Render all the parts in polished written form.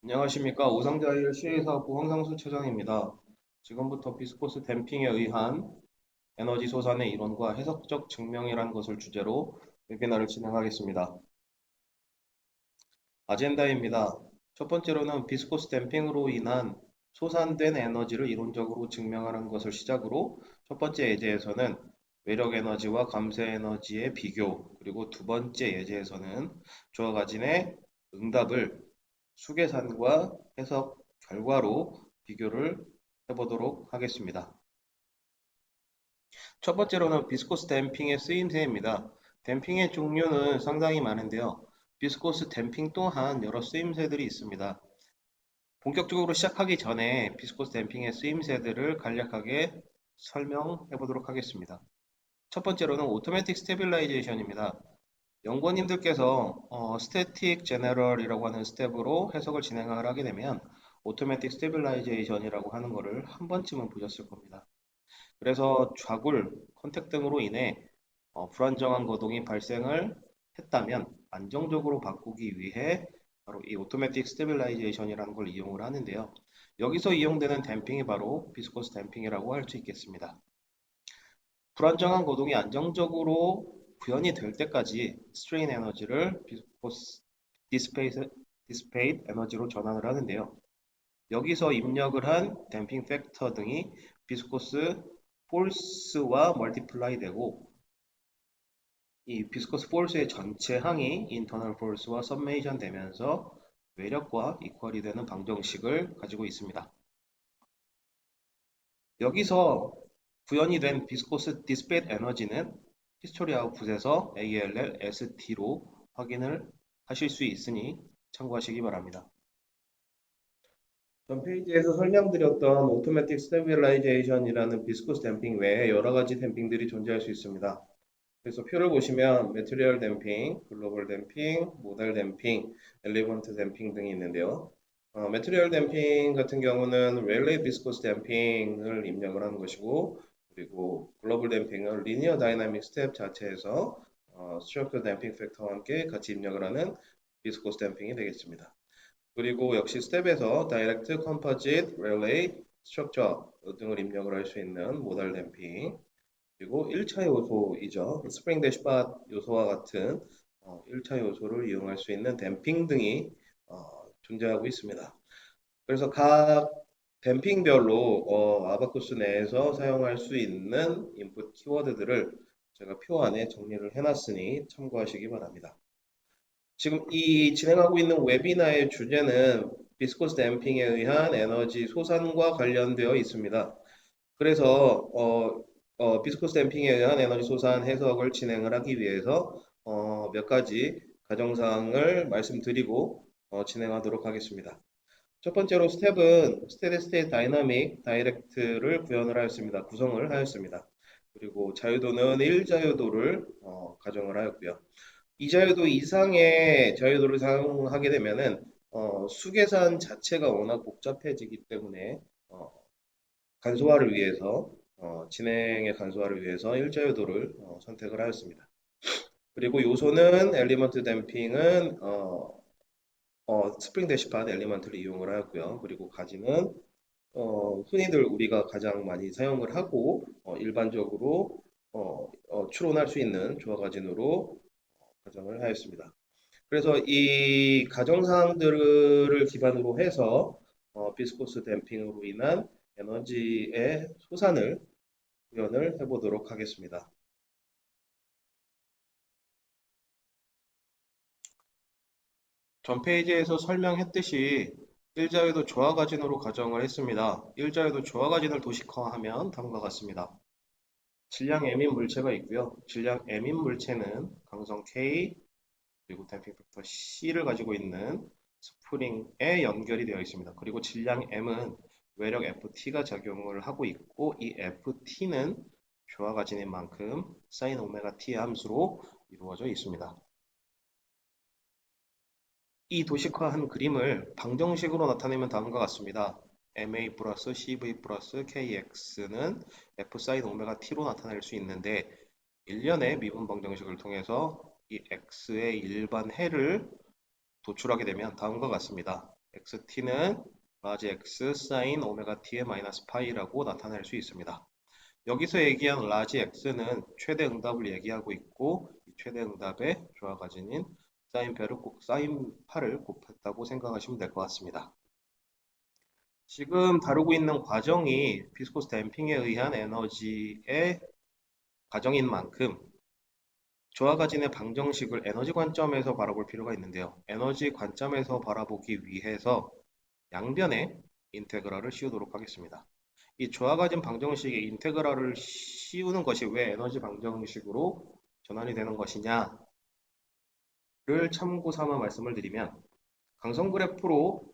안녕하십니까. 오상자일 시의사업부 황상수 차장입니다. 지금부터 비스코스 댐핑에 의한 에너지 소산의 이론과 해석적 증명이라는 것을 주제로 웨비나를 진행하겠습니다. 아젠다입니다. 첫 번째로는 비스코스 댐핑으로 인한 소산된 에너지를 이론적으로 증명하는 것을 시작으로 첫 번째 예제에서는 외력 에너지와 감쇄 에너지의 비교, 그리고 두 번째 예제에서는 주어 가진의 응답을 수계산과 해석 결과로 비교를 해보도록 하겠습니다. 첫 번째로는 비스코스 댐핑의 쓰임새입니다. 댐핑의 종류는 상당히 많은데요. 비스코스 댐핑 또한 여러 쓰임새들이 있습니다. 본격적으로 시작하기 전에 비스코스 댐핑의 쓰임새들을 간략하게 설명해 보도록 하겠습니다. 첫 번째로는 오토매틱 스테빌라이제이션입니다. 연구원님들께서 스태틱 제너럴이라고 하는 스텝으로 해석을 진행을 하게 되면 오토매틱 스테빌라이제이션이라고 하는 것을 한 번쯤은 보셨을 겁니다. 그래서 좌굴, 컨택 등으로 인해 불안정한 거동이 발생을 했다면 안정적으로 바꾸기 위해 바로 이 오토매틱 스테빌라이제이션이라는 걸 이용을 하는데요. 여기서 이용되는 댐핑이 바로 비스코스 댐핑이라고 할 수 있겠습니다. 불안정한 거동이 안정적으로 구현이 될 때까지 스트레인 에너지를 비스코스 디스페이트 에너지로 전환을 하는데요. 여기서 입력을 한 댐핑 팩터 등이 비스코스 폴스와 멀티플라이 되고 이 비스코스 폴스의 전체 항이 인터널 폴스와 썸메이션 되면서 외력과 이퀄이 되는 방정식을 가지고 있습니다. 여기서 구현이 된 비스코스 디스페이트 에너지는 히스토리 아웃풋에서 ALL, ST로 확인을 하실 수 있으니 참고하시기 바랍니다. 전 페이지에서 설명드렸던 오토매틱 스테빌라이제이션이라는 비스코스 댐핑 외에 여러 가지 댐핑들이 존재할 수 있습니다. 그래서 표를 보시면 매트리얼 댐핑, 글로벌 댐핑, 모달 댐핑, 엘리먼트 댐핑 등이 있는데요. 매트리얼 댐핑 같은 경우는 렐레이 비스코스 댐핑을 입력을 하는 것이고, 그리고 글로벌 댐핑은 리니어 다이나믹 스텝 자체에서 스트럭처 댐핑 팩터와 함께 같이 입력을 하는 비스코스 댐핑이 되겠습니다. 그리고 역시 스텝에서 다이렉트 컴포짓 렐레이 스트럭처 등을 입력을 할 수 있는 모달 댐핑, 그리고 1차 요소이죠. 스프링 대시팟 요소와 같은 1차 요소를 이용할 수 있는 댐핑 등이 존재하고 있습니다. 그래서 각 댐핑별로 아바쿠스 내에서 사용할 수 있는 인풋 키워드들을 제가 표 안에 정리를 해놨으니 참고하시기 바랍니다. 지금 이 진행하고 있는 웨비나의 주제는 비스코스 댐핑에 의한 에너지 소산과 관련되어 있습니다. 그래서 비스코스 댐핑에 의한 에너지 소산 해석을 진행을 하기 위해서 몇 가지 가정사항을 말씀드리고 진행하도록 하겠습니다. 첫 번째로 스텝은 스테디 스테이트 다이나믹 다이렉트를 구현을 하였습니다. 구성을 하였습니다. 그리고 자유도는 1자유도를 가정을 하였고요. 2자유도 이상의 자유도를 사용하게 되면은 수계산 자체가 워낙 복잡해지기 때문에 간소화를 위해서 진행의 간소화를 위해서 1자유도를 선택을 하였습니다. 그리고 요소는 엘리먼트 댐핑은 스프링 대시판 엘리먼트를 이용을 하였고요. 그리고 가지는 흔히들 우리가 가장 많이 사용을 하고 일반적으로 추론할 수 있는 조화 가진으로 가정을 하였습니다. 그래서 이 가정사항들을 기반으로 해서 비스코스 댐핑으로 인한 에너지의 소산을 구현을 해보도록 하겠습니다. 전 페이지에서 설명했듯이 일자유도 조화가진으로 가정을 했습니다. 일자유도 조화가진을 도식화하면 다음과 같습니다. 질량 M인 물체가 있고요. 질량 M인 물체는 강성 K 그리고 댐핑 팩터 C를 가지고 있는 스프링에 연결이 되어 있습니다. 그리고 질량 M은 외력 FT가 작용을 하고 있고 이 FT는 조화가진인 만큼 사인 오메가 T의 함수로 이루어져 있습니다. 이 도식화한 그림을 방정식으로 나타내면 다음과 같습니다. MA 플러스 CV 플러스 KX는 F 사인 오메가 T로 나타낼 수 있는데 일련의 미분 방정식을 통해서 이 X의 일반 해를 도출하게 되면 다음과 같습니다. xt는 라지 x 사인 오메가 t의 마이너스 파이라고 나타낼 수 있습니다. 여기서 얘기한 라지 x는 최대 응답을 얘기하고 있고 이 최대 응답의 조화가 지닌 사인 파를 곱했다고 생각하시면 될 것 같습니다. 지금 다루고 있는 과정이 비스코스 댐핑에 의한 에너지의 과정인 만큼 조화가 진의 방정식을 에너지 관점에서 바라볼 필요가 있는데요. 에너지 관점에서 바라보기 위해서 양변에 인테그랄을 씌우도록 하겠습니다. 이 조화가진 방정식의 인테그랄을 씌우는 것이 왜 에너지 방정식으로 전환이 되는 것이냐를 참고 삼아 말씀을 드리면 강성 그래프로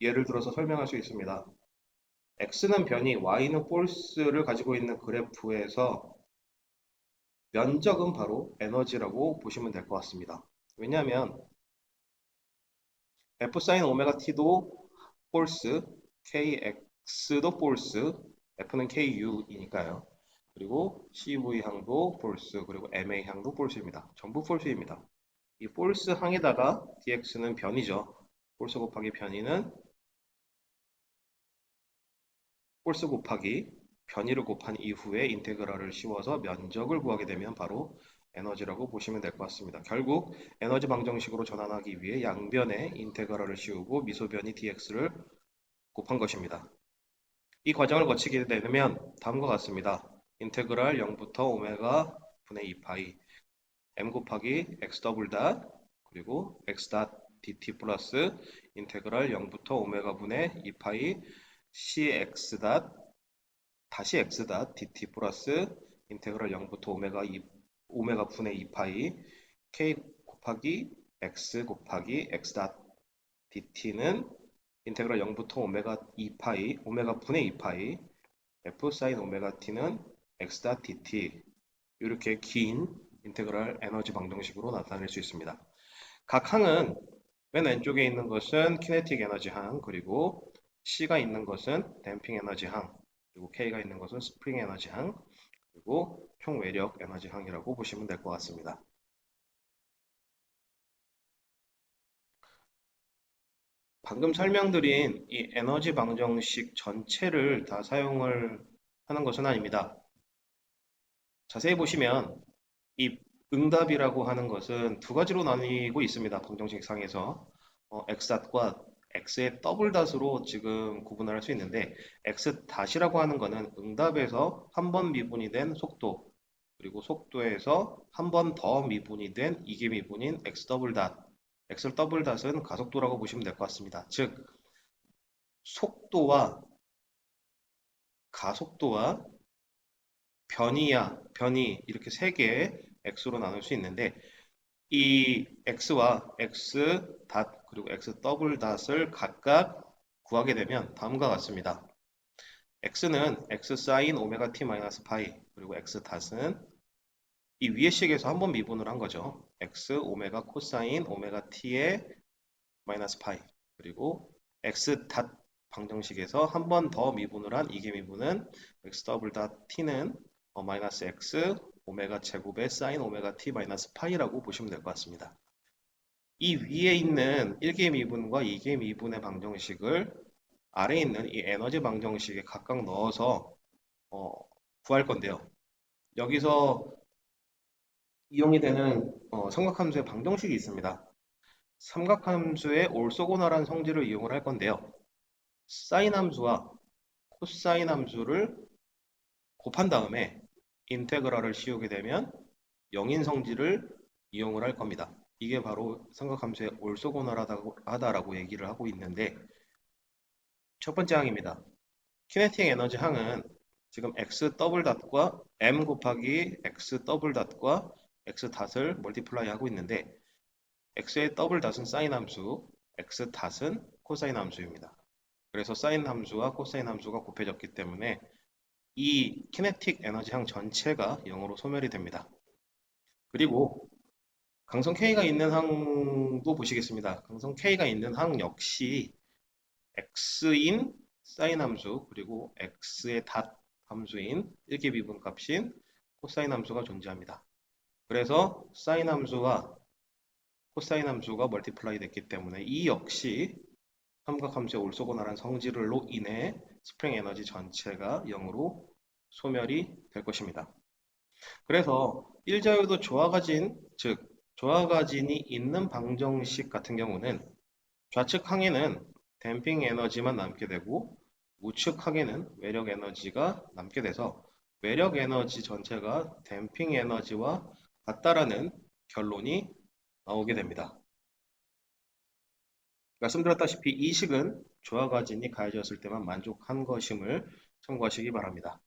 예를 들어서 설명할 수 있습니다. x는 변이, y는 폴스를 가지고 있는 그래프에서 면적은 바로 에너지라고 보시면 될 것 같습니다. 왜냐하면 f 사인 오메가 t도 폴스, kx도 폴스, f는 ku이니까요. 그리고 cv 항도 폴스, 그리고 ma 항도 폴스입니다. 전부 폴스입니다. 이 폴스 항에다가 dx는 변이죠. 폴스 곱하기 변이는 폴스 곱하기 변이를 곱한 이후에 인테그랄을 씌워서 면적을 구하게 되면 바로 에너지라고 보시면 될 것 같습니다. 결국 에너지 방정식으로 전환하기 위해 양변에 인테그랄을 씌우고 미소변이 dx를 곱한 것입니다. 이 과정을 거치게 되면 다음과 같습니다. 인테그랄 0부터 오메가 분의 2파이 m 곱하기 x 더블 닷 그리고 x 닷 dt 플러스 인테그랄 0부터 오메가 분의 2파이 cx 닷 다시 x 닷 dt 플러스 인테그랄 0부터 오메가 분의 2파이 k 곱하기 x 곱하기 x 닷 dt는 인테그랄 0부터 오메가 분의 2파이 f 사인 오메가 t는 x 닷 dt 이렇게 긴 인테그랄 에너지 방정식으로 나타낼 수 있습니다. 각 항은 맨 왼쪽에 있는 것은 키네틱 에너지 항, 그리고 C가 있는 것은 댐핑 에너지 항, 그리고 K가 있는 것은 스프링 에너지 항, 그리고 총 외력 에너지 항이라고 보시면 될 것 같습니다. 방금 설명드린 이 에너지 방정식 전체를 다 사용을 하는 것은 아닙니다. 자세히 보시면 이 응답이라고 하는 것은 두 가지로 나뉘고 있습니다. 방정식 상에서 x닷과 x의 더블 닷으로 지금 구분을 할 수 있는데 x 닷이라고 하는 것은 응답에서 한 번 미분이 된 속도 그리고 속도에서 한 번 더 미분이 된 이계 미분인 x 더블 닷 x 더블 닷은 가속도라고 보시면 될 것 같습니다. 즉 속도와 가속도와 변이 이렇게 세 개의 x로 나눌 수 있는데 이 x와 x 닷 그리고 x 더블 닷을 각각 구하게 되면 다음과 같습니다. x는 x 사인 오메가 t 마이너스 파이 그리고 x 닷은 이 위의 식에서 한 번 미분을 한 거죠. x 오메가 코사인 오메가 t의 마이너스 파이 그리고 x 닷 방정식에서 한 번 더 미분을 한 이계 미분은 x 더블 닷 t는 마이너스 x 오메가 제곱의 사인 오메가 t 마이너스 파이라고 보시면 될 것 같습니다. 이 위에 있는 1개 미분과 2개 미분의 방정식을 아래에 있는 이 에너지 방정식에 각각 넣어서 구할 건데요. 여기서 이용이 되는 삼각함수의 방정식이 있습니다. 삼각함수의 올소고나란 성질을 이용을 할 건데요. 사인 함수와 코사인 함수를 곱한 다음에 인테그랄을 씌우게 되면 영인 성질을 이용을 할 겁니다. 이게 바로 삼각함수의 올소고나라다고 얘기를 하고 있는데 첫 번째 항입니다. 키네틱 에너지 항은 지금 x 더블 닷과 m 곱하기 x 더블 닷과 x 닷을 멀티플라이 하고 있는데 x의 더블 닷은 사인 함수, x 닷은 코사인 함수입니다. 그래서 사인 함수와 코사인 함수가 곱해졌기 때문에 이 키네틱 에너지 항 전체가 0으로 소멸이 됩니다. 그리고 강성 K가 있는 항도 보시겠습니다. 강성 K가 있는 항 역시 x인 사인 함수 그리고 x의 닷 함수인 1개 미분 값인 코사인 함수가 존재합니다. 그래서 사인 함수와 코사인 함수가 멀티플라이 됐기 때문에 이 역시 삼각함수의 올소고나란 성질로 인해 스프링 에너지 전체가 0으로 소멸이 될 것입니다. 그래서 일자유도 조화가진, 즉 조화가진이 있는 방정식 같은 경우는 좌측 항에는 댐핑 에너지만 남게 되고 우측 항에는 외력 에너지가 남게 돼서 외력 에너지 전체가 댐핑 에너지와 같다라는 결론이 나오게 됩니다. 말씀드렸다시피 이 식은 조화과진이 가해졌을 때만 만족한 것임을 참고하시기 바랍니다.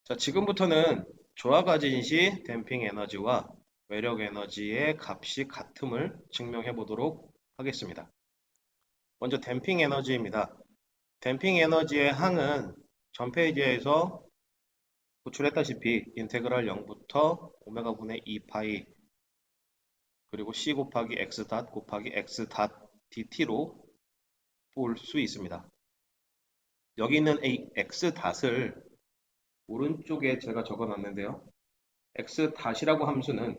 자, 지금부터는 조화과진 시 댐핑 에너지와 외력 에너지의 값이 같음을 증명해 보도록 하겠습니다. 먼저 댐핑 에너지입니다. 댐핑 에너지의 항은 전 페이지에서 도출했다시피 인테그랄 0부터 오메가 분의 2파이 그리고 c 곱하기 x 닷 곱하기 x 닷 dt로 볼 수 있습니다. 여기 있는 이 x 닷을 오른쪽에 제가 적어 놨는데요. x 닷이라고 함수는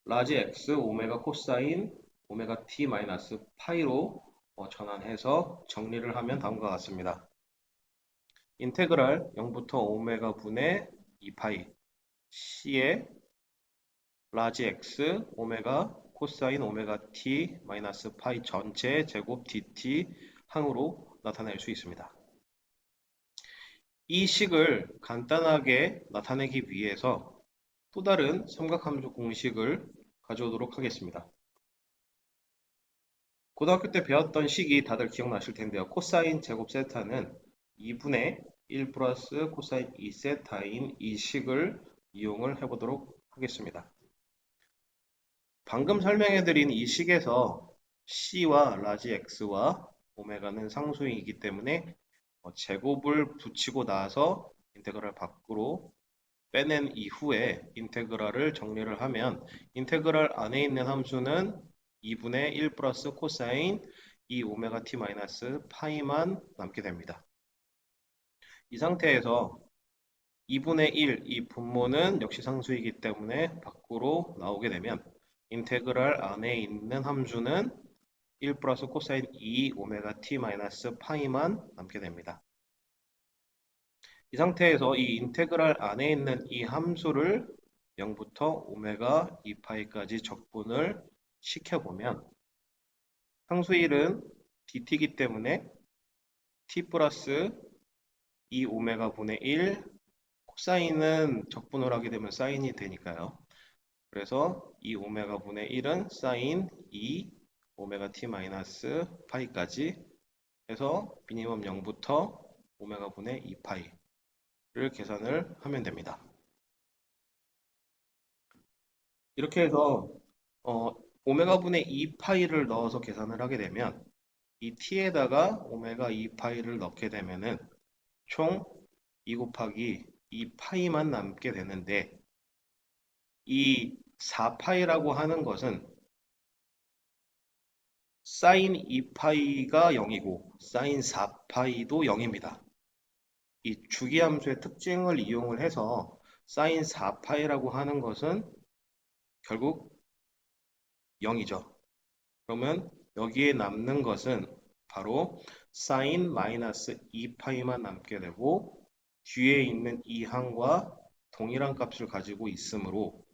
라지 x 오메가 코사인 오메가 t 마이너스 파이로 전환해서 정리를 하면 다음과 같습니다. 인테그랄 0부터 오메가 분의 2파이 c의 라지 x 오메가 코사인 오메가 t 마이너스 파이 전체 제곱 dt 항으로 나타낼 수 있습니다. 이 식을 간단하게 나타내기 위해서 또 다른 삼각함수 공식을 가져오도록 하겠습니다. 고등학교 때 배웠던 식이 다들 기억나실 텐데요. 코사인 제곱 세타는 2분의 1 플러스 코사인 2세타인 이 식을 이용을 해보도록 하겠습니다. 방금 설명해드린 이 식에서 C와 라지 X와 오메가는 상수이기 때문에 제곱을 붙이고 나서 인테그랄 밖으로 빼낸 이후에 인테그랄을 정리를 하면 인테그랄 안에 있는 함수는 2분의 1 플러스 코사인 2 오메가 t 마이너스 파이만 남게 됩니다. 이 상태에서 2분의 1, 이 분모는 역시 상수이기 때문에 밖으로 나오게 되면 인테그랄 안에 있는 함수는 1 플러스 코사인 2 오메가 t 마이너스 파이만 남게 됩니다. 이 상태에서 이 인테그랄 안에 있는 이 함수를 0부터 오메가 2파이까지 적분을 시켜보면 상수 1은 dt이기 때문에 t 플러스 2 오메가 분의 1 코사인은 적분을 하게 되면 사인이 되니까요. 그래서 2 오메가 분의 1은 사인 2 오메가 t 마이너스 파이까지 해서 미니멈 0부터 오메가 분의 2파이를 계산을 하면 됩니다. 이렇게 해서 오메가 분의 2파이를 넣어서 계산을 하게 되면 이 t에다가 오메가 2파이를 넣게 되면은 총 2 곱하기 2파이만 남게 되는데 이 4파이라고 하는 것은 사인 2파이가 0이고 사인 4파이도 0입니다. 이 주기함수의 특징을 이용을 해서 사인 4파이라고 하는 것은 결국 0이죠. 그러면 여기에 남는 것은 바로 사인 마이너스 2파이만 남게 되고 뒤에 있는 이 항과 동일한 값을 가지고 있으므로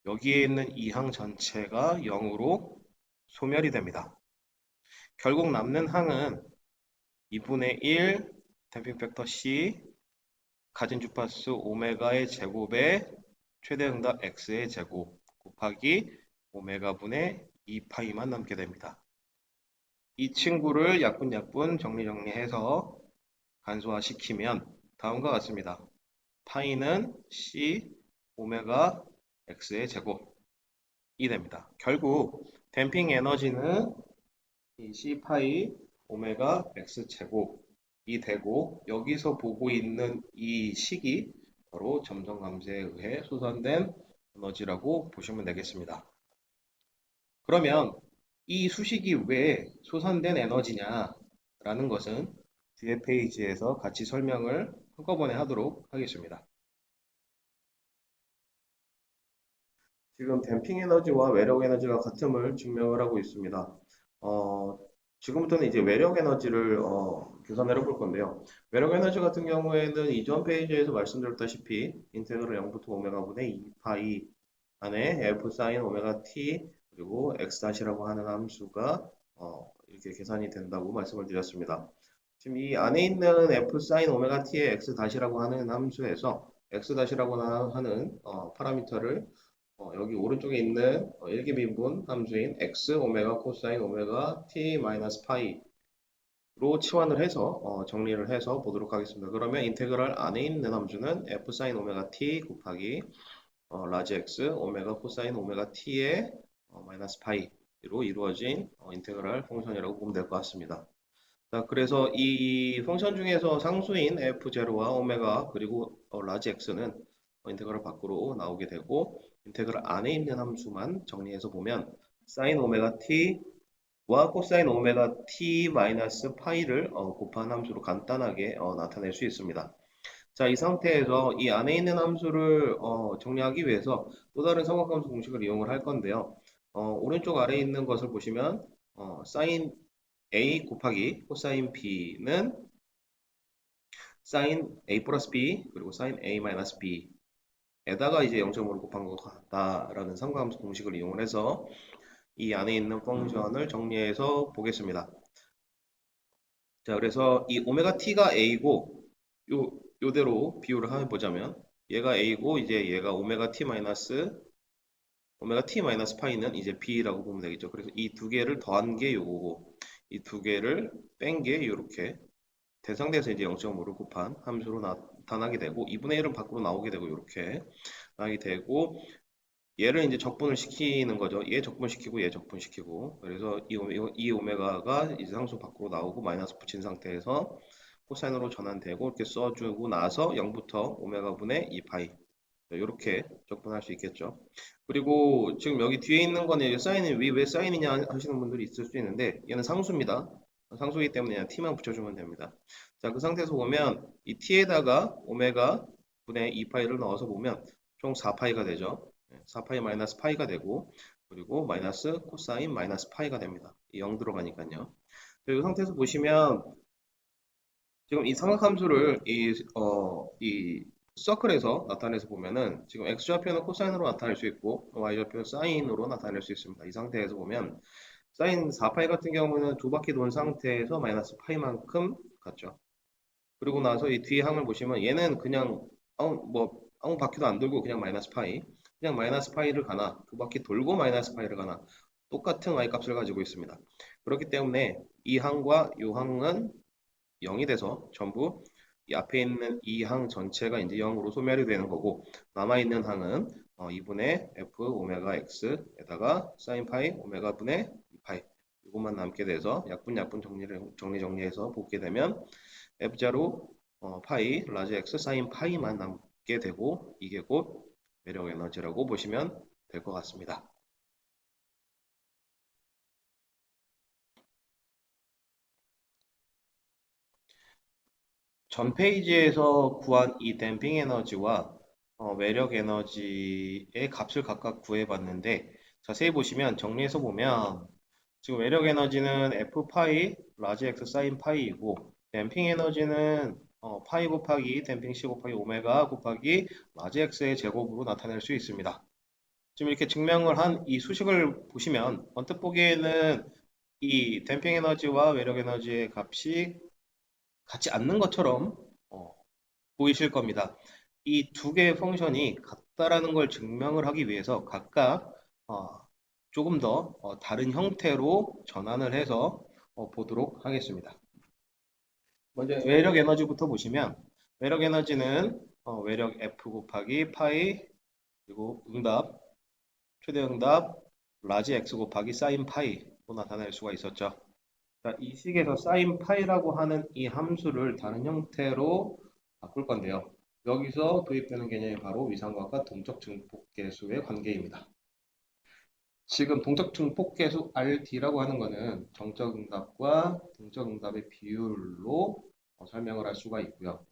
여기에 있는 이 항 전체가 0으로 소멸이 됩니다. 결국 남는 항은 2분의 1 댐핑 팩터 C 가진 주파수 오메가의 제곱에 최대 응답 x의 제곱 곱하기 오메가 분의 2파이만 남게 됩니다. 이 친구를 약분약분 정리해서 간소화시키면 다음과 같습니다. 파이는 C 오메가 x의 제곱이 됩니다. 결국 댐핑 에너지는 이 C 파이 오메가 x 제곱이 되고 여기서 보고 있는 이 식이 바로 점성 감소에 의해 솟아낸 에너지라고 보시면 되겠습니다. 그러면 이 수식이 왜 솟아낸 에너지냐라는 것은 뒤에 페이지에서 같이 설명을 한꺼번에 하도록 하겠습니다. 지금 댐핑 에너지와 외력 에너지가 같음을 증명을 하고 있습니다. 어, 지금부터는 이제 외력 에너지를 계산을 해볼 건데요. 외력 에너지 같은 경우에는 이전 페이지에서 말씀드렸다시피 인테그럴 0부터 오메가분의 2파이 안에 f 사인 오메가 t 그리고 x-라고 하는 함수가 이렇게 계산이 된다고 말씀을 드렸습니다. 지금 이 안에 있는 f 사인 오메가 t의 x-라고 하는 함수에서 x-라고 하는 파라미터를 여기 오른쪽에 있는 1기미분 함수인 x 오메가 코사인 오메가 t 마이너스 파이로 치환을 해서 정리를 해서 보도록 하겠습니다. 그러면 인테그랄 안에 있는 함수는 f 사인 오메가 t 곱하기 라지 x 오메가 코사인 오메가 t의 마이너스 파이로 이루어진 인테그랄 펑션이라고 보면 될 것 같습니다. 자, 그래서 이 펑션 중에서 상수인 f0와 오메가 그리고 라지 x는 인테그럴 밖으로 나오게 되고 인테그럴 안에 있는 함수만 정리해서 보면 사인 오메가 t와 코사인 오메가 t 마이너스 파이를 곱한 함수로 간단하게 나타낼 수 있습니다. 자, 이 상태에서 이 안에 있는 함수를 정리하기 위해서 또 다른 삼각함수 공식을 이용을 할 건데요. 오른쪽 아래에 있는 것을 보시면 사인 A 곱하기 코사인 B는 사인 A 플러스 B 그리고 사인 A 마이너스 B에다가 이제 0.5를 곱한 것 같다라는 삼각함수 공식을 이용을 해서 이 안에 있는 펑션을 정리해서 보겠습니다. 자, 그래서 이 오메가 t가 A고 요대로 비율을 해보자면 얘가 A고 이제 얘가 오메가 t 마이너스 파이는 이제 B라고 보면 되겠죠. 그래서 이 두 개를 더한 게 요거고 이 두 개를 뺀 게 요렇게 대상대에서 이제 0.5를 곱한 함수로 나타나게 되고 2분의 1은 밖으로 나오게 되고 이렇게 나오게 되고 얘를 이제 적분을 시키는 거죠. 얘 적분시키고 얘 적분시키고 그래서 이 오메가가 이제 상수 밖으로 나오고 마이너스 붙인 상태에서 코사인으로 전환되고 이렇게 써주고 나서 0부터 오메가 분의 2파이 이렇게 적분할 수 있겠죠. 그리고 지금 여기 뒤에 있는 거는 이제 사인이 왜 사인이냐 하시는 분들이 있을 수 있는데 얘는 상수입니다. 상수이기 때문에 그냥 t만 붙여주면 됩니다. 자, 그 상태에서 보면 이 t에다가 오메가 분의 2파이를 넣어서 보면 총 4파이가 되죠. 4파이 마이너스 파이가 되고 그리고 마이너스 코사인 마이너스 파이가 됩니다. 0 들어가니까요. 이 상태에서 보시면 지금 이 삼각함수를 이 서클에서 나타내서 보면은 지금 x좌표는 코사인으로 나타낼 수 있고 y좌표는 사인으로 나타낼 수 있습니다. 이 상태에서 보면 사인 4파이 같은 경우는 두 바퀴 돌 상태에서 마이너스 파이만큼 갔죠. 그리고 나서 이 뒤에 항을 보시면 얘는 그냥 아무 바퀴도 안 돌고 그냥 마이너스 파이 그냥 마이너스 파이를 가나 두 바퀴 돌고 마이너스 파이를 가나 똑같은 y값을 가지고 있습니다. 그렇기 때문에 이 항과 이 항은 0이 돼서 전부 이 앞에 있는 이 항 전체가 이제 0으로 소멸이 되는 거고 남아있는 항은 2분의 f 오메가 x에다가 사인 파이 오메가 분의 2파이 이것만 남게 돼서 약분 정리해서 보게 되면 f자로 파이 라지 x 사인 파이만 남게 되고 이게 곧 매력 에너지라고 보시면 될 것 같습니다. 전 페이지에서 구한 이 댐핑 에너지와 외력 에너지의 값을 각각 구해봤는데 자세히 보시면 정리해서 보면 지금 외력 에너지는 f 파이 라지 x 사인 파이이고 댐핑 에너지는 파이 곱하기 댐핑 c 곱하기 오메가 곱하기 라지 x의 제곱으로 나타낼 수 있습니다. 지금 이렇게 증명을 한 이 수식을 보시면 언뜻 보기에는 이 댐핑 에너지와 외력 에너지의 값이 같지 않는 것처럼 어, 보이실 겁니다. 이 두 개의 펑션이 같다라는 걸 증명을 하기 위해서 각각 조금 더 다른 형태로 전환을 해서 보도록 하겠습니다. 먼저 외력 에너지부터 보시면 외력 에너지는 외력 F 곱하기 파이 그리고 응답 최대 응답 라지 X 곱하기 사인 파이로 나타낼 수가 있었죠. 자, 이 식에서 사인 파이라고 하는 이 함수를 다른 형태로 바꿀 건데요. 여기서 도입되는 개념이 바로 위상각과 동적 증폭계수의 관계입니다. 지금 동적 증폭계수 RD라고 하는 것은 정적 응답과 동적 응답의 비율로 설명을 할 수가 있고요.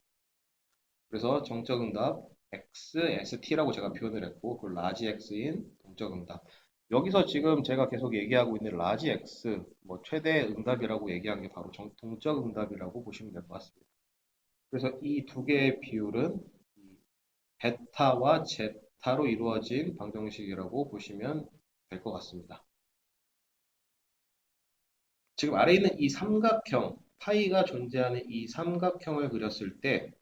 그래서 정적 응답 XST라고 제가 표현을 했고, 그 라지 X인 동적 응답. 여기서 지금 제가 계속 얘기하고 있는 라지 X, 뭐 최대 응답이라고 얘기한 게 바로 동적 응답이라고 보시면 될 것 같습니다. 그래서 이 두 개의 비율은 이 베타와 제타로 이루어진 방정식이라고 보시면 될 것 같습니다. 지금 아래에 있는 이 삼각형, 파이가 존재하는 이 삼각형을 그렸을 때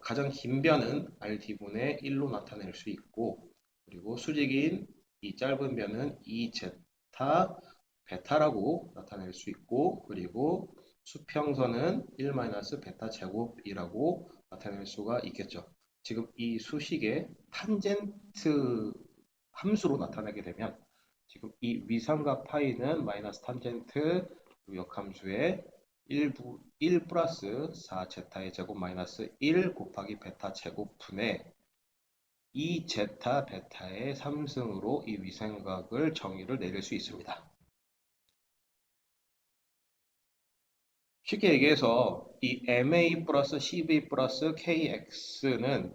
가장 긴 변은 RD분의 1로 나타낼 수 있고, 그리고 수직인 이 짧은 변은 2제타 베타라고 나타낼 수 있고, 그리고 수평선은 1-베타 제곱이라고 나타낼 수가 있겠죠. 지금 이 수식의 탄젠트 함수로 나타내게 되면 지금 이 위삼각 파이는 마이너스 탄젠트 역함수의 1 플러스 4제타의 제곱 마이너스 1 곱하기 베타 제곱분의 2제타 베타의 3승으로 이 위삼각을 정의를 내릴 수 있습니다. 쉽게 얘기해서 이 MA 플러스 CV 플러스 KX는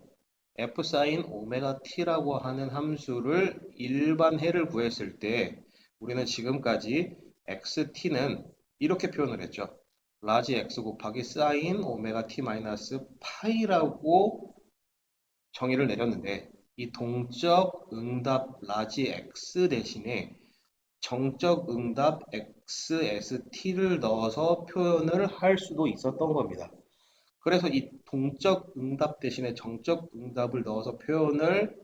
F 사인 오메가 T라고 하는 함수를 일반해를 구했을 때 우리는 지금까지 XT는 이렇게 표현을 했죠. 라지 X 곱하기 사인 오메가 T 마이너스 파이라고 정의를 내렸는데 이 동적 응답 라지 X 대신에 정적 응답 XST를 넣어서 표현을 할 수도 있었던 겁니다. 그래서 이 동적 응답 대신에 정적 응답을 넣어서 표현을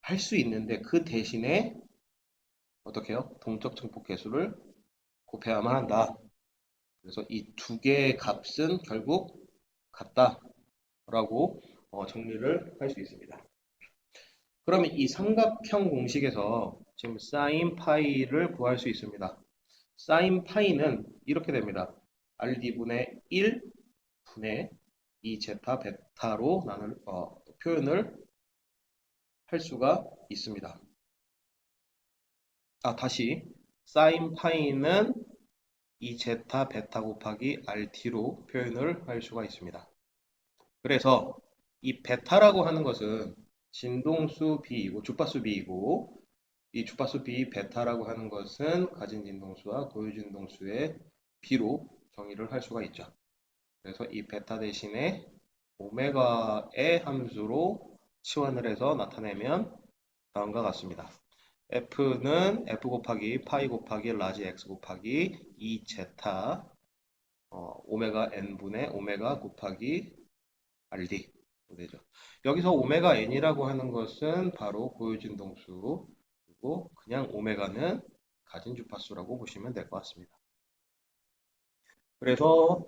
할 수 있는데 그 대신에 어떻게 해요? 동적 증폭계수를 곱해야만 한다. 그래서 이 두 개의 값은 결국 같다라고 정리를 할 수 있습니다. 그러면 이 삼각형 공식에서 지금 사인 파이를 구할 수 있습니다. 사인 파이는 이렇게 됩니다. RD분의 1분의 2제타 베타로 나눌 표현을 할 수가 있습니다. 다시 사인 파이는 2제타 베타 곱하기 RT로 표현을 할 수가 있습니다. 그래서 이 베타라고 하는 것은 진동수 B이고 주파수 B이고 이 주파수 B 베타라고 하는 것은 가진 진동수와 고유 진동수의 B로 정의를 할 수가 있죠. 그래서 이 베타 대신에 오메가의 함수로 치환을 해서 나타내면 다음과 같습니다. F는 F 곱하기 파이 곱하기 라지 X 곱하기 2제타 오메가 N분의 오메가 곱하기 RD 되죠. 여기서 오메가 N이라고 하는 것은 바로 고유진동수 그리고 그냥 오메가는 가진 주파수라고 보시면 될 것 같습니다. 그래서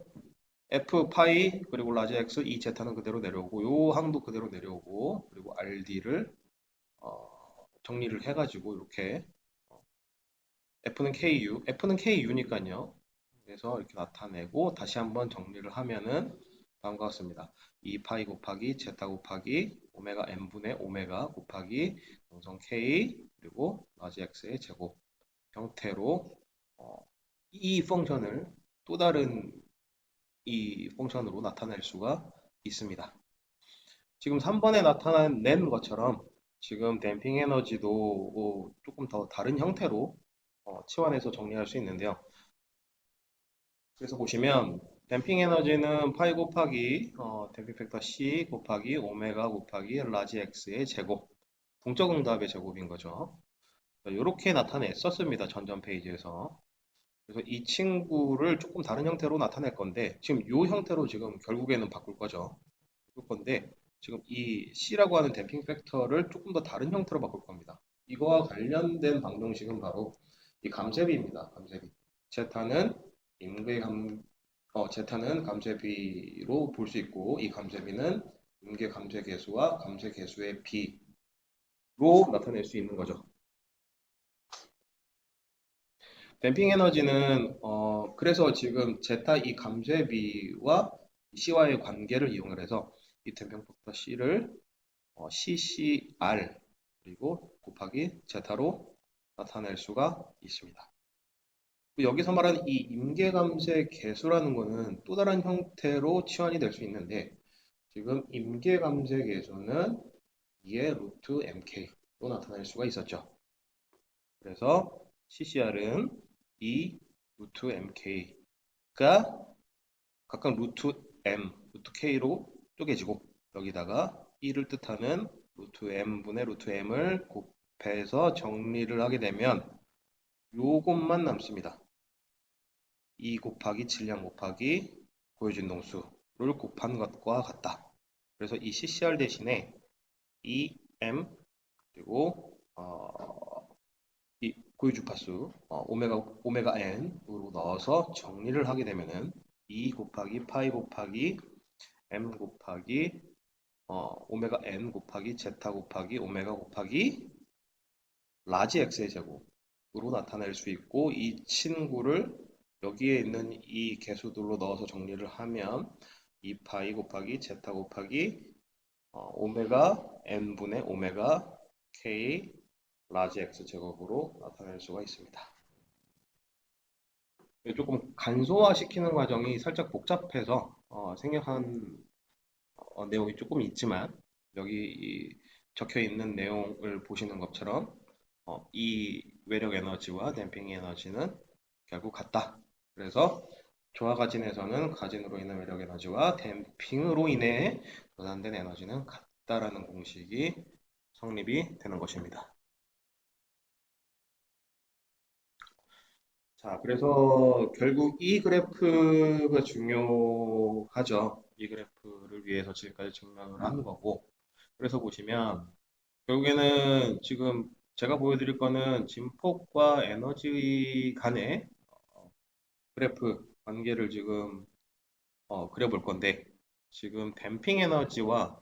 F 파이 그리고 라지 X 2제타는 그대로 내려오고 요 항도 그대로 내려오고 그리고 RD를 정리를 해가지고 이렇게 F는 KU니까요. 그래서 이렇게 나타내고 다시 한번 정리를 하면은 다음과 같습니다. 2파이 곱하기 제타 곱하기 오메가 n분의 오메가 곱하기 동성 K 그리고 라지 X의 제곱 형태로 이 펑션을 또 다른 이 펑션으로 나타낼 수가 있습니다. 지금 3번에 나타낸 것처럼 지금 댐핑 에너지도 조금 더 다른 형태로 치환해서 정리할 수 있는데요. 그래서 보시면 댐핑 에너지는 파이 곱하기 댐핑 팩터 C 곱하기 오메가 곱하기 라지 X의 제곱 동적 응답의 제곱인 거죠. 이렇게 나타냈었습니다. 전전 페이지에서. 그래서 이 친구를 조금 다른 형태로 나타낼 건데 지금 이 형태로 지금 결국에는 바꿀 거죠. 바꿀 건데 지금 이 C라고 하는 댐핑 팩터를 조금 더 다른 형태로 바꿀 겁니다. 이거와 관련된 방정식은 바로 이 감쇄비입니다. 감쇄비. 제타는 제타는 감쇄비로 볼 수 있고 이 감쇄비는 임계 감쇄계수와 감쇄계수의 비로 나타낼 수 있는 거죠. 댐핑 에너지는 그래서 지금 제타 이 감쇄비와 C와의 관계를 이용을 해서 이 댐핑 팩터 C를 CCR 그리고 곱하기 제타로 나타낼 수가 있습니다. 여기서 말하는 이 임계감쇄 계수라는 것은 또 다른 형태로 치환이 될 수 있는데 지금 임계감색에서는 2의 루트 mk로 나타낼 수가 있었죠. 그래서 CCR은 2 루트 mk가 각각 루트 m, 루트 k로 쪼개지고 여기다가 2를 뜻하는 루트 m분의 루트 m을 곱해서 정리를 하게 되면 요것만 남습니다. 2 곱하기 질량 곱하기 보여준 동수를 곱한 것과 같다. 그래서 이 CCR 대신에 2m 그리고 이 고유 주파수 오메가 n으로 넣어서 정리를 하게 되면은 2 곱하기 파이 곱하기 m 곱하기 오메가 n 곱하기 제타 곱하기 오메가 곱하기 라지 x의 제곱으로 나타낼 수 있고 이 친구를 여기에 있는 이 개수들로 넣어서 정리를 하면 2파이 곱하기 제타 곱하기 오메가 n분의 오메가 k 라지 x 제곱으로 나타낼 수가 있습니다. 조금 간소화시키는 과정이 살짝 복잡해서 생략한 내용이 조금 있지만 여기 적혀 있는 내용을 보시는 것처럼 이 외력 에너지와 댐핑 에너지는 결국 같다. 그래서 조화 가진에서는 가진으로 인한 외력 에너지와 댐핑으로 인해 분산된 에너지는 같다라는 공식이 성립이 되는 것입니다. 자, 그래서 결국 이 그래프가 중요하죠. 이 그래프를 위해서 지금까지 증명을 하는 거고. 그래서 보시면 결국에는 지금 제가 보여드릴 거는 진폭과 에너지 간의 그래프 관계를 지금 그려볼 건데 지금 댐핑 에너지와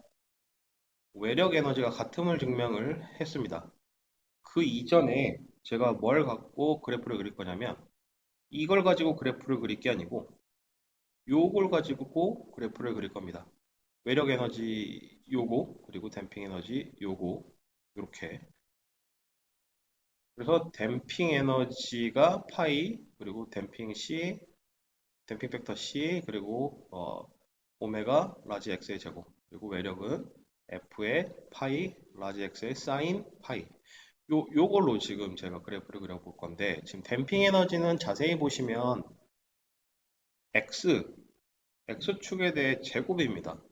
외력 에너지가 같음을 증명을 했습니다. 그 이전에 제가 뭘 갖고 그래프를 그릴 거냐면 이걸 가지고 그래프를 그릴 게 아니고 요걸 가지고 그래프를 그릴 겁니다. 외력 에너지 요거 그리고 댐핑 에너지 요거 이렇게 그래서 댐핑 에너지가 파이 그리고 댐핑 C 댐핑 팩터 C 그리고 오메가 라지 X의 제곱 그리고 외력은 F의 파이 라지 X의 사인 파이 요걸로 지금 제가 그래프를 그려볼 건데 지금 댐핑 에너지는 자세히 보시면 X축에 대해 제곱입니다.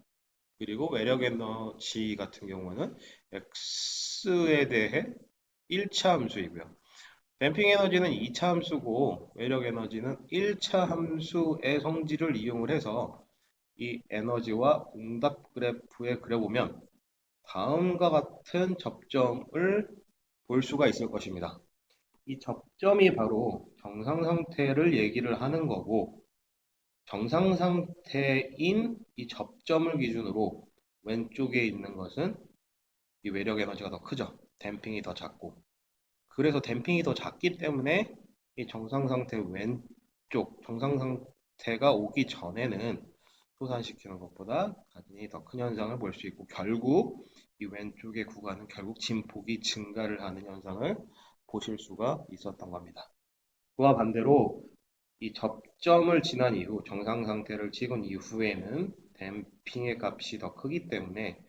그리고 외력 에너지 같은 경우는 X에 대해 1차 함수이고요. 댐핑 에너지는 2차 함수고 외력 에너지는 1차 함수의 성질을 이용을 해서 이 에너지와 응답 그래프에 그려보면 다음과 같은 접점을 볼 수가 있을 것입니다. 이 접점이 바로 정상 상태를 얘기를 하는 거고 정상 상태인 이 접점을 기준으로 왼쪽에 있는 것은 이 외력 에너지가 더 크죠. 댐핑이 더 작고. 그래서 댐핑이 더 작기 때문에 이 정상 상태 왼쪽, 정상 상태가 오기 전에는 소산시키는 것보다 가진이 더 큰 현상을 볼 수 있고 결국 이 왼쪽의 구간은 결국 진폭이 증가를 하는 현상을 보실 수가 있었던 겁니다. 그와 반대로 이 접점을 지난 이후 정상 상태를 찍은 이후에는 댐핑의 값이 더 크기 때문에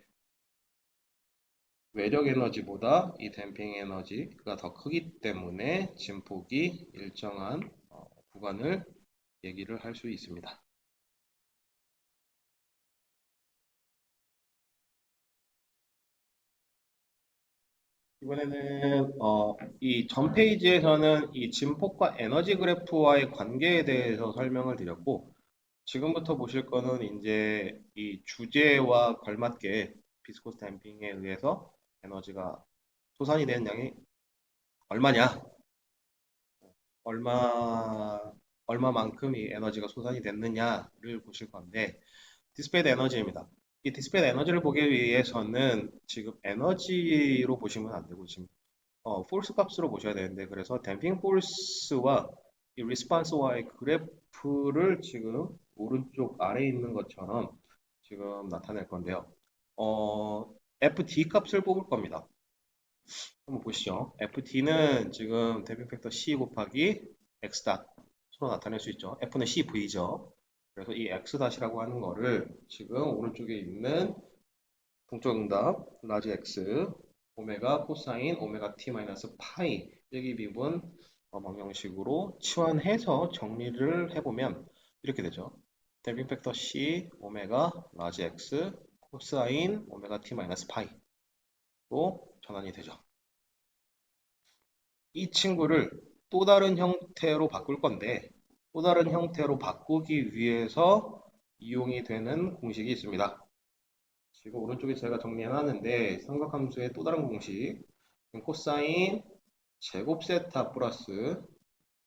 외력 에너지보다 이 댐핑 에너지가 더 크기 때문에 진폭이 일정한 구간을 얘기를 할 수 있습니다. 이번에는 이 전 페이지에서는 이 진폭과 에너지 그래프와의 관계에 대해서 설명을 드렸고 지금부터 보실 거는 이제 이 주제와 걸맞게 비스코스 댐핑에 의해서 에너지가 소산이 되는 양이 얼마냐, 얼마 얼마만큼 이 에너지가 소산이 됐느냐를 보실 건데 디스페이드 에너지입니다. 이 디스페이드 에너지를 보기 위해서는 지금 에너지로 보시면 안 되고 지금 폴스 값으로 보셔야 되는데 그래서 댐핑 폴스와 이 리스판스와의 그래프를 지금 오른쪽 아래에 있는 것처럼 지금 나타낼 건데요. FD 값을 뽑을 겁니다. 한번 보시죠. FD는 지금 댐핑 팩터 C 곱하기 X 닷으로 나타낼 수 있죠. F는 CV죠. 그래서 이 x-라고 하는 거를 지금 오른쪽에 있는 동적응답 라지 x 오메가 코사인 오메가 t 마이너스 파이 일기미분 방정식으로 치환해서 정리를 해보면 이렇게 되죠. 댐핑 팩터 c 오메가 라지 x 코사인 오메가 t 마이너스 파이로 전환이 되죠. 이 친구를 또 다른 형태로 바꿀 건데 또 다른 형태로 바꾸기 위해서 이용이 되는 공식이 있습니다. 지금 오른쪽에 제가 정리해놨는데 삼각함수의 또 다른 공식 코사인 제곱 세타 플러스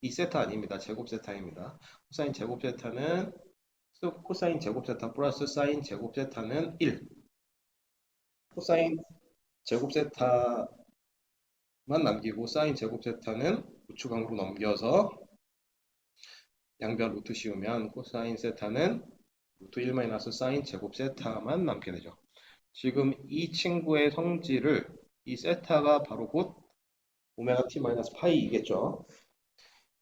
2세타 아닙니다. 제곱 세타입니다. 코사인 제곱 세타는 코사인 제곱 세타 플러스 사인 제곱 세타는 1. 코사인 제곱 세타만 남기고 사인 제곱 세타는 우측항으로 넘겨서 양변 루트 씌우면 코사인 세타는 루트 1 마이너스 사인 제곱 세타만 남게 되죠. 지금 이 친구의 성질을 이 세타가 바로 곧 오메가 t 마이너스 파이이겠죠.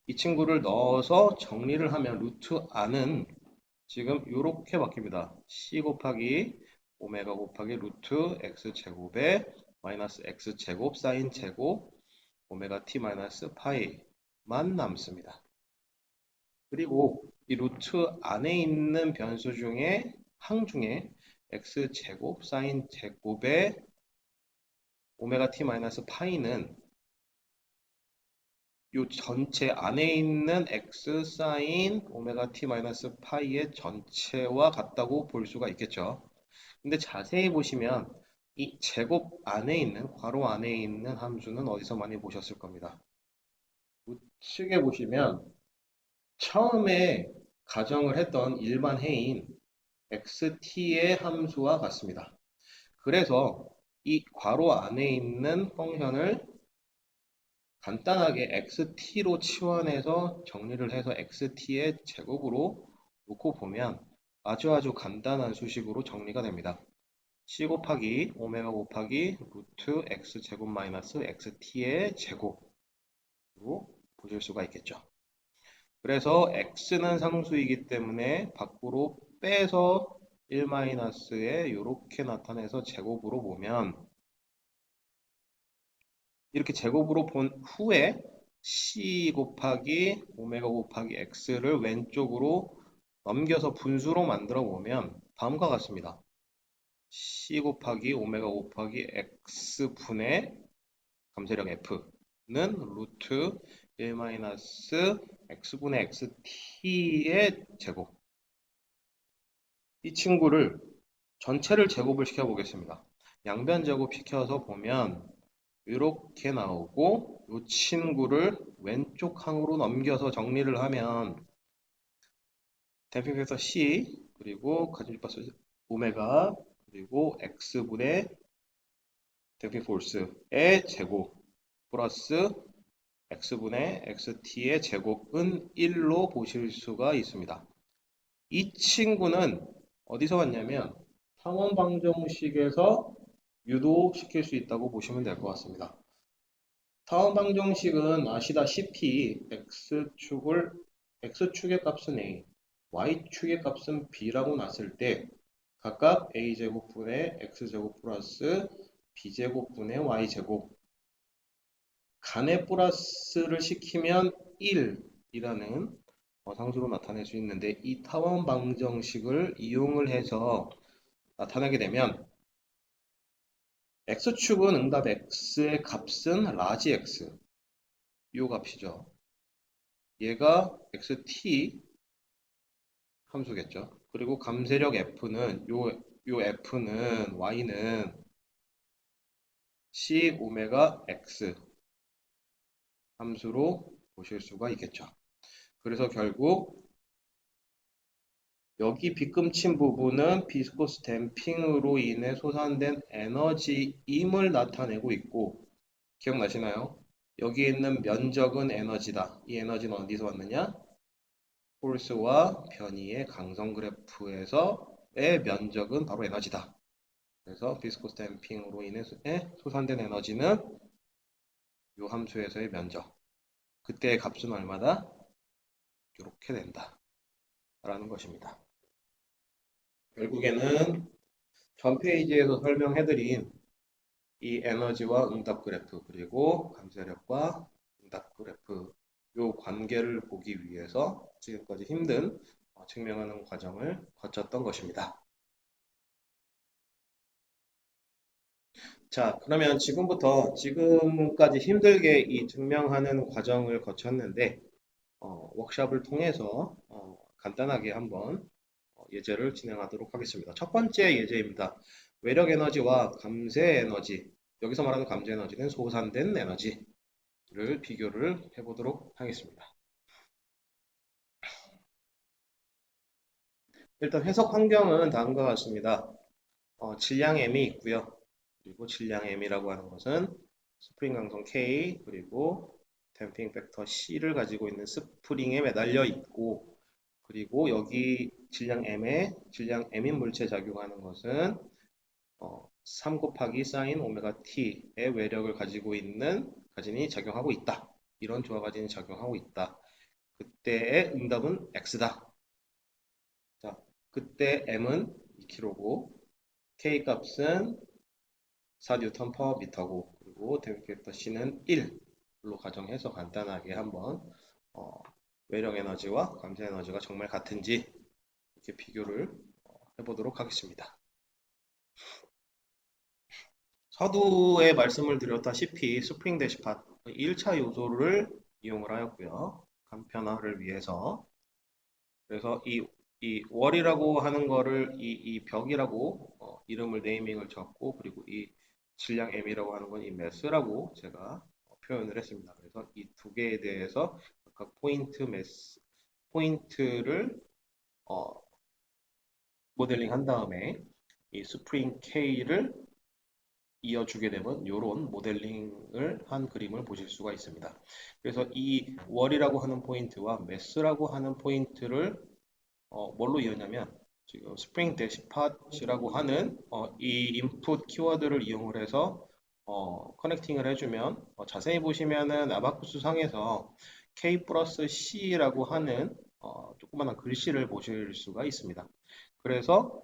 이 친구를 넣어서 정리를 하면 루트 r은 지금 이렇게 바뀝니다. c 곱하기 오메가 곱하기 루트 x 제곱에 마이너스 x 제곱 사인 제곱 오메가 t 마이너스 파이만 남습니다. 그리고 이 루트 안에 있는 변수 중에 항 중에 x 제곱 사인 제곱의 오메가 t 마이너스 파이는 이 전체 안에 있는 x 사인 오메가 t 마이너스 파이의 전체와 같다고 볼 수가 있겠죠. 근데 자세히 보시면 이 제곱 안에 있는 괄호 안에 있는 함수는 어디서 많이 보셨을 겁니다. 우측에 보시면 처음에 가정을 했던 일반 해인 xt의 함수와 같습니다. 그래서 이 괄호 안에 있는 펑션을 간단하게 xt로 치환해서 정리를 해서 xt의 제곱으로 놓고 보면 아주 간단한 수식으로 정리가 됩니다. c 곱하기 오메가 곱하기 루트 x 제곱 마이너스 xt의 제곱으로 보실 수가 있겠죠. 그래서 x는 상수이기 때문에 밖으로 빼서 1-에 이렇게 나타내서 제곱으로 보면 이렇게 제곱으로 본 후에 c 곱하기 오메가 곱하기 x를 왼쪽으로 넘겨서 분수로 만들어 보면 다음과 같습니다. c 곱하기 오메가 곱하기 x분의 감세력 f는 루트 1-x분의 xt의 제곱. 이 친구를 전체를 제곱을 시켜 보겠습니다. 양변 제곱 시켜서 보면 이렇게 나오고 이 친구를 왼쪽 항으로 넘겨서 정리를 하면 댐핑 팩터 C 그리고 가중집합수 오메가 그리고 x분의 댐핑 포스의 제곱 플러스 x분의 xt의 제곱은 1로 보실 수가 있습니다. 이 친구는 어디서 왔냐면 상원 방정식에서 유도시킬 수 있다고 보시면 될 것 같습니다. 상원 방정식은 아시다시피 x축의 값은 a, y축의 값은 b라고 놨을 때 각각 a제곱분의 x제곱 플러스 b제곱분의 y제곱 간의 플러스를 시키면 1이라는 상수로 나타낼 수 있는데 이 타원 방정식을 이용을 해서 나타내게 되면 x축은 응답 x의 값은 라지 x 이 값이죠. 얘가 xt 함수겠죠. 그리고 감세력 f는 요 f는 y는 c 오메가 x 함수로 보실 수가 있겠죠. 그래서 결국 여기 빗금친 부분은 비스코스 댐핑으로 인해 솟아낸 에너지임을 나타내고 있고 기억나시나요? 여기 있는 면적은 에너지다. 이 에너지는 어디서 왔느냐? 폴스와 변이의 강성 그래프에서의 면적은 바로 에너지다. 그래서 비스코스 댐핑으로 인해 솟아낸 에너지는 이 함수에서의 면적. 그때의 값은 얼마다? 이렇게 된다. 라는 것입니다. 결국에는 전 페이지에서 설명해드린 이 에너지와 응답 그래프 그리고 감쇄력과 응답 그래프 요 관계를 보기 위해서 지금까지 힘든 증명하는 과정을 거쳤던 것입니다. 자, 그러면 지금까지 힘들게 이 증명하는 과정을 거쳤는데 워크숍을 통해서 간단하게 한번 예제를 진행하도록 하겠습니다. 첫 번째 예제입니다. 외력 에너지와 감쇄 에너지, 여기서 말하는 감쇄 에너지는 소산된 에너지를 비교를 해보도록 하겠습니다. 일단 해석 환경은 다음과 같습니다. 질량 M이 있고요. 그리고 질량 M이라고 하는 것은 스프링 강성 K 그리고 댐핑 팩터 C를 가지고 있는 스프링에 매달려 있고 그리고 여기 질량 M인 물체에 작용하는 것은 3 곱하기 사인 오메가 T의 외력을 가진이 작용하고 있다. 이런 조화 가진이 작용하고 있다. 그때의 응답은 X다. 자, 그때 M은 2kg고 K 값은 4뉴턴 퍼 미터고 그리고 댐핑 C는 1로 가정해서 간단하게 한번 어, 외력 에너지와 감쇄 에너지가 정말 같은지 이렇게 비교를 해보도록 하겠습니다. 서두에 말씀을 드렸다시피 스프링 대시팟 1차 요소를 이용을 하였고요. 간편화를 위해서 그래서 이 월이라고 하는 거를 이 벽이라고 이름을 네이밍을 줬고 그리고 이 질량 M이라고 하는 건 이 매스라고 제가 표현을 했습니다. 그래서 이 두 개에 대해서 각각 포인트를 어, 모델링 한 다음에 이 스프링 K를 이어주게 되면 이런 모델링을 한 그림을 보실 수가 있습니다. 그래서 이 월이라고 하는 포인트와 매스라고 하는 포인트를 뭘로 이었냐면 지금 스프링 대시팟이라고 하는 이 인풋 키워드를 이용을 해서 커넥팅을 해주면 자세히 보시면은 아바쿠스 상에서 K 플러스 C라고 하는 조그마한 글씨를 보실 수가 있습니다. 그래서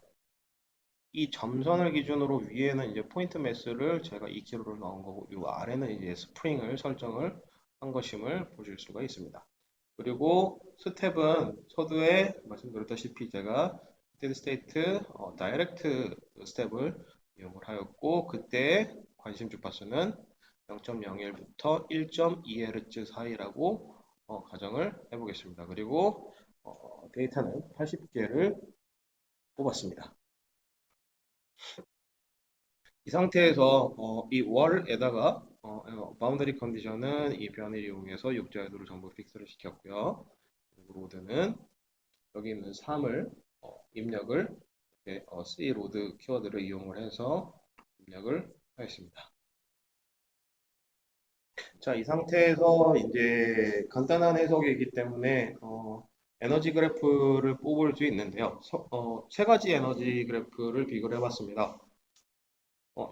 이 점선을 기준으로 위에는 이제 포인트 매스를 제가 2kg를 넣은 거고 이 아래는 이제 스프링을 설정을 한 것임을 보실 수가 있습니다. 그리고 스텝은 서두에 말씀드렸다시피 제가 스테디 스테이트 다이렉트 스텝을 이용을 하였고 그때 관심 주파수는 0.01부터 1.2Hz 사이라고 가정을 해보겠습니다. 그리고 데이터는 80개를 뽑았습니다. 이 상태에서 이 월에다가 바운더리 컨디션은 이 변을 이용해서 육자유도를 전부 픽스를 시켰고요. 로드는 여기 있는 3을 입력을 C 로드 키워드를 이용을 해서 입력을 하였습니다. 자, 이 상태에서 이제 간단한 해석이기 때문에 에너지 그래프를 뽑을 수 있는데요. 세 가지 에너지 그래프를 비교를 해봤습니다.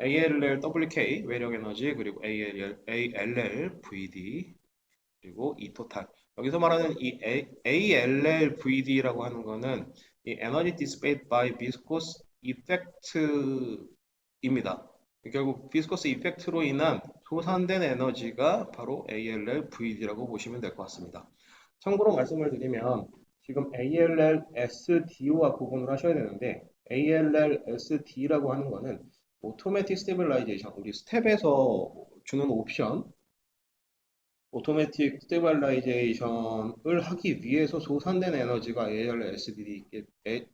ALL WK 외력 에너지 그리고 ALL VD 그리고 이 토탈 여기서 말하는 이 ALL VD라고 하는 거는 이 Energy Dissipated by Viscous Effect입니다. 결국 비스코스 이펙트로 인한 소산된 에너지가 바로 ALL VD라고 보시면 될 것 같습니다. 참고로 말씀을 드리면 지금 ALL-SD와 구분을 하셔야 되는데 ALL-SD라고 하는 거는 오토매틱 스테빌라이제이션 우리 스텝에서 주는 옵션 오토매틱 스테빌라이제이션을 하기 위해서 소산된 에너지가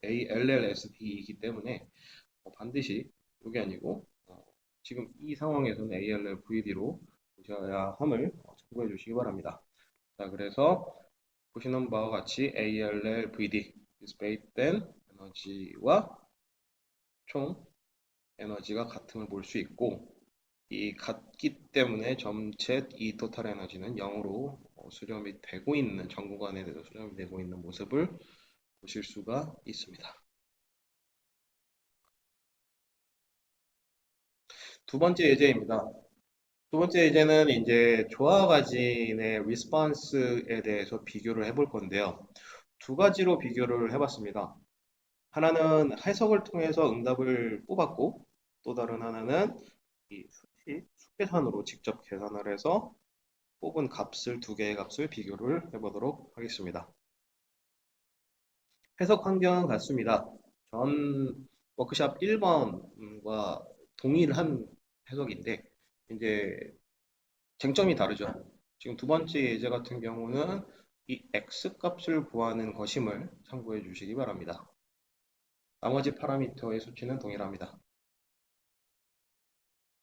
ALLSD이기 때문에 반드시 이게 아니고 지금 이 상황에서는 ALL VD로 보셔야 함을 참고해 주시기 바랍니다. 자, 그래서 보시는 바와 같이 ALL VD 디스페이트된 에너지와 총 에너지가 같음을 볼 수 있고 이 같기 때문에 점체 이 토탈 에너지는 0으로 수렴이 되고 있는 전 구간에 대해서 수렴이 되고 있는 모습을 보실 수가 있습니다. 두 번째 예제입니다. 두 번째 예제는 이제 조화 가진의 리스폰스에 대해서 비교를 해볼 건데요. 두 가지로 비교를 해봤습니다. 하나는 해석을 통해서 응답을 뽑았고, 또 다른 하나는 이 수계산으로 직접 계산을 해서 뽑은 값을 두 개의 값을 비교를 해보도록 하겠습니다. 해석 환경은 같습니다. 전 워크샵 1번과 동일한 해석인데, 이제 쟁점이 다르죠. 지금 두 번째 예제 같은 경우는 이 x 값을 구하는 것임을 참고해 주시기 바랍니다. 나머지 파라미터의 수치는 동일합니다.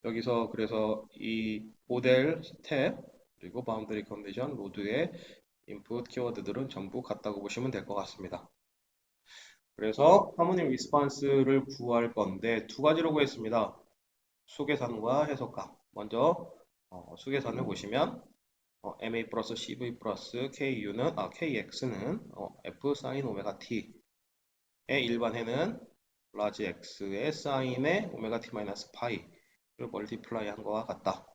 여기서 그래서 이 모델 스텝 그리고 바운더리 컨디션 로드의 인풋 키워드들은 전부 같다고 보시면 될 것 같습니다. 그래서 하모닉 리스폰스를 구할 건데 두 가지로 구했습니다. 수계산과 해석값. 먼저 수계산을 보시면 MA 플러스 CV 플러스 KX는 F 사인 오메가 T의 일반해는 라지 X의 사인의 오메가 T 마이너스 파이를 멀티플라이 한 거와 같다.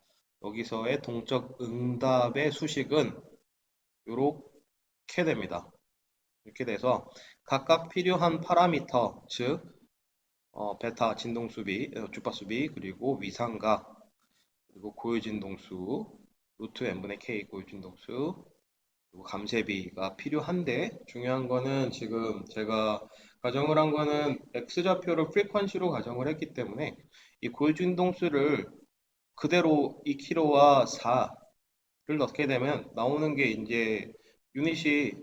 여기서의 동적 응답의 수식은 이렇게 됩니다. 이렇게 돼서 각각 필요한 파라미터, 즉 베타 진동수비, 주파수비, 그리고 위상각, 그리고 고유진동수, 루트 n분의 k 고유진동수, 그리고 감쇄비가 필요한데 중요한 거는 지금 제가 가정을 한 거는 x좌표를 프리퀀시로 가정을 했기 때문에 이 고유진동수를 그대로 2kg와 4를 넣게 되면 나오는 게 이제 유닛이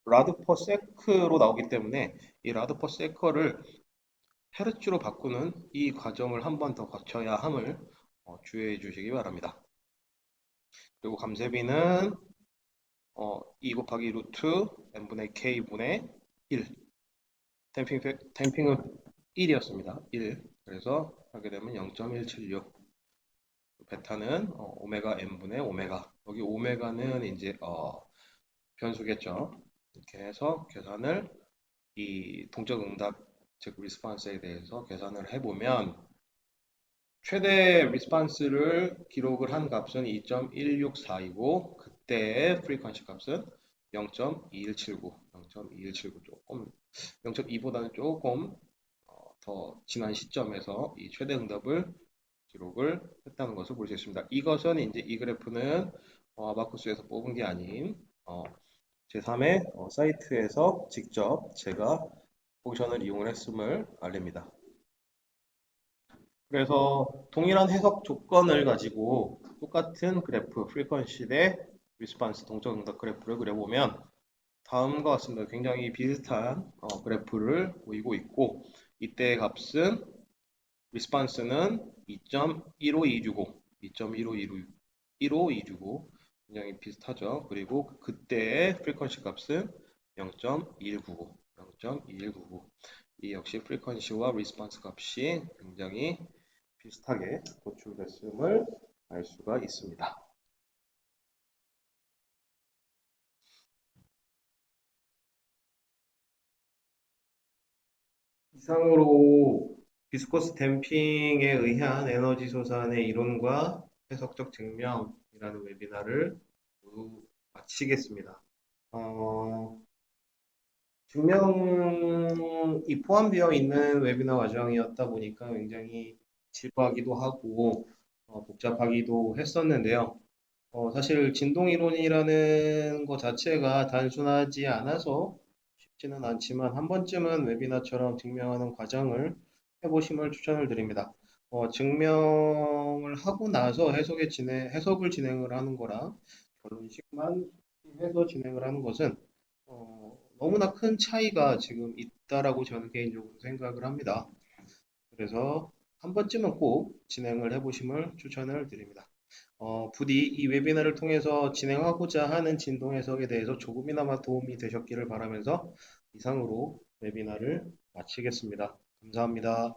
라드 퍼 세크로 나오기 때문에 이 라드 퍼 세크를 헤르츠로 바꾸는 이 과정을 한 번 더 거쳐야 함을 주의해 주시기 바랍니다. 그리고 감쇄비는 2 곱하기 루트 n분의 k분의 1 댐핑은 1이었습니다. 1 그래서 하게 되면 0.176 베타는 오메가 n분의 오메가 여기 오메가는 이제 변수겠죠. 이렇게 해서 계산을 이 동적 응답 즉 리스폰스에 대해서 계산을 해보면 최대 리스폰스를 기록을 한 값은 2.164이고 그때의 프리퀀시 값은 0.2179, 0.2179 조금 0.2보다는 조금 더 지난 시점에서 이 최대 응답을 기록을 했다는 것을 볼 수 있습니다. 이것은 이제 이 그래프는 아바쿠스에서 뽑은 게 아닌 제3의 사이트에서 직접 제가 포지션을 이용을 했음을 알립니다. 그래서 동일한 해석 조건을 가지고 똑같은 그래프, 프리퀀시 대 리스판스 동적 응답 그래프를 그려보면 다음과 같습니다. 굉장히 비슷한 그래프를 보이고 있고 이때의 값은 리스판스는 2.15265, 2.15265 굉장히 비슷하죠. 그리고 그때의 프리퀀시 값은 0.2199, 0.2199. 이 역시 프리퀀시와 리스폰스 값이 굉장히 비슷하게 도출됐음을 알 수가 있습니다. 이상으로 비스코스 댐핑에 의한 에너지 소산의 이론과 해석적 증명이라는 웨비나를 모두 마치겠습니다. 어, 증명이 포함되어 있는 웨비나 과정이었다 보니까 굉장히 지루하기도 하고 복잡하기도 했었는데요. 사실 진동이론이라는 것 자체가 단순하지 않아서 쉽지는 않지만 한 번쯤은 웨비나처럼 증명하는 과정을 해보심을 추천을 드립니다. 증명을 하고 나서 해석을 진행을 하는 거랑 결론식만 해서 진행을 하는 것은 너무나 큰 차이가 지금 있다라고 저는 개인적으로 생각을 합니다. 그래서 한 번쯤은 꼭 진행을 해보심을 추천을 드립니다. 부디 이 웨비나를 통해서 진행하고자 하는 진동 해석에 대해서 조금이나마 도움이 되셨기를 바라면서 이상으로 웨비나를 마치겠습니다. 감사합니다.